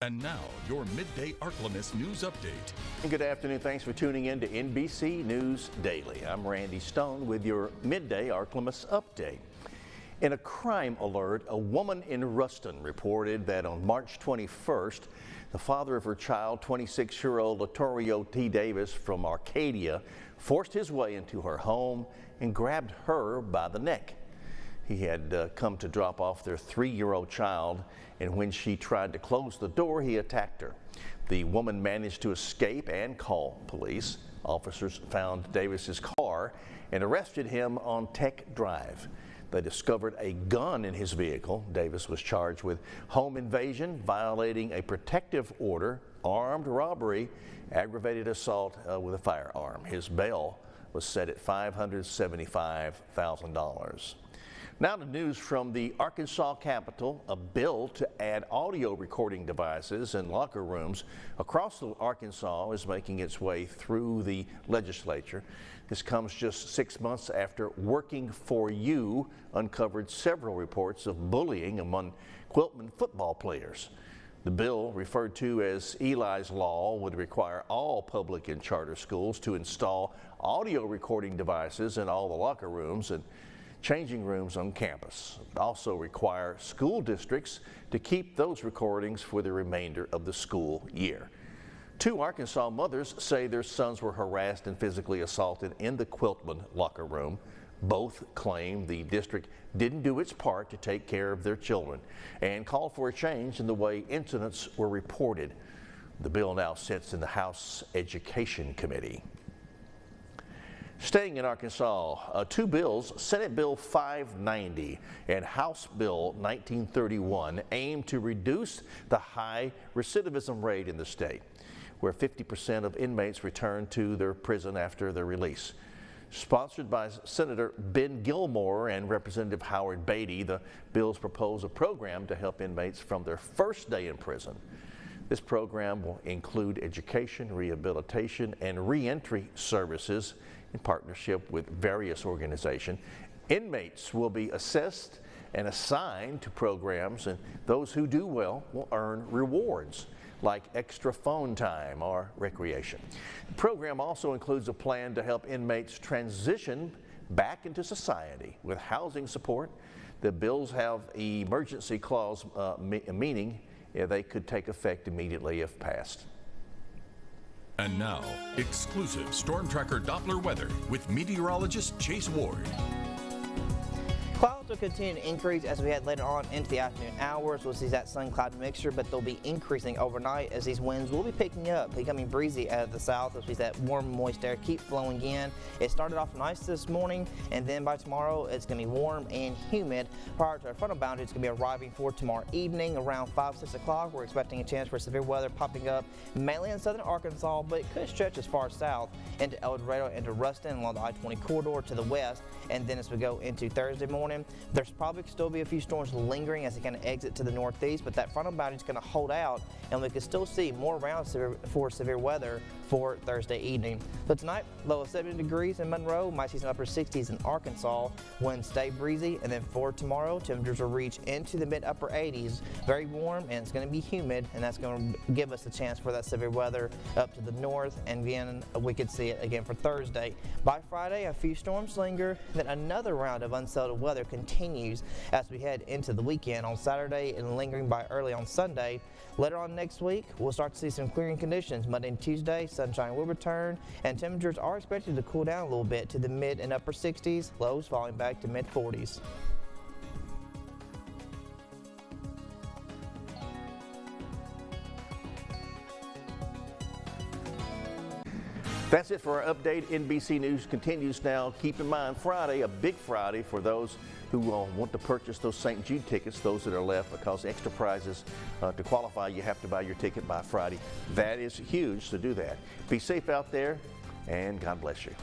And now, your Midday Ark-La-Miss news update. Good afternoon. Thanks for tuning in to NBC News Daily. I'm Randy Stone with your Midday Ark-La-Miss update. In a crime alert, a woman in Ruston reported that on March 21st, the father of her child, 26-year-old Latorio T. Davis from Arcadia, forced his way into her home and grabbed her by the neck. He had come to drop off their 3-year-old child, and when she tried to close the door, he attacked her. The woman managed to escape and call police. Officers found Davis's car and arrested him on Tech Drive. They discovered a gun in his vehicle. Davis was charged with home invasion, violating a protective order, armed robbery, aggravated assault with a firearm. His bail was set at $575,000. Now the news from the Arkansas Capitol. A bill to add audio recording devices in locker rooms across Arkansas is making its way through the legislature. This comes just 6 months after Working For You uncovered several reports of bullying among Quiltman football players. The bill, referred to as Eli's Law, would require all public and charter schools to install audio recording devices in all the locker rooms and changing rooms on campus. It would also require school districts to keep those recordings for the remainder of the school year. 2 Arkansas mothers say their sons were harassed and physically assaulted in the Quiltman locker room. Both claim the district didn't do its part to take care of their children and called for a change in the way incidents were reported. The bill now sits in the House Education Committee. Staying in Arkansas, 2 bills, Senate Bill 590 and House Bill 1931, aim to reduce the high recidivism rate in the state, where 50% of inmates return to their prison after their release. Sponsored by Senator Ben Gilmore and Representative Howard Beatty, the bills propose a program to help inmates from their first day in prison. This program will include education, rehabilitation, and reentry services in partnership with various organizations. Inmates will be assessed and assigned to programs, and those who do well will earn rewards like extra phone time or recreation. The program also includes a plan to help inmates transition back into society with housing support. The bills have emergency clause, meaning they could take effect immediately if passed. And now, exclusive Storm Tracker Doppler weather with meteorologist Chase Ward. Clouds will continue to increase as we head later on into the afternoon hours. We'll see that sun-cloud mixture, but they'll be increasing overnight as these winds will be picking up, becoming breezy out of the south as we see that warm, moist air keep flowing in. It started off nice this morning, and then by tomorrow it's going to be warm and humid. Prior to our frontal boundary, it's going to be arriving for tomorrow evening around 5-6 o'clock. We're expecting a chance for severe weather popping up mainly in southern Arkansas, but it could stretch as far south into El Dorado, into Ruston along the I-20 corridor to the west. And then as we go into Thursday morning, there's probably still be a few storms lingering as they kind of exit to the northeast, but that frontal boundary is going to hold out, and we can still see more around for severe weather for Thursday evening. So tonight, low of 70 degrees in Monroe, might see some upper 60s in Arkansas. Winds stay breezy, and then for tomorrow, temperatures will reach into the mid-upper 80s. Very warm, and it's going to be humid, and that's going to give us a chance for that severe weather up to the north, and again, we could see it again for Thursday. By Friday, a few storms linger, then another round of unsettled weather continues as we head into the weekend on Saturday and lingering by early on Sunday. Later on next week, we'll start to see some clearing conditions. Monday and Tuesday, sunshine will return, and temperatures are expected to cool down a little bit to the mid and upper 60s, lows falling back to mid 40s. That's it for our update. NBC News continues now. Keep in mind, Friday, a big Friday for those who want to purchase those St. Jude tickets, those that are left, because extra prizes to qualify, you have to buy your ticket by Friday. That is huge to do that. Be safe out there, and God bless you.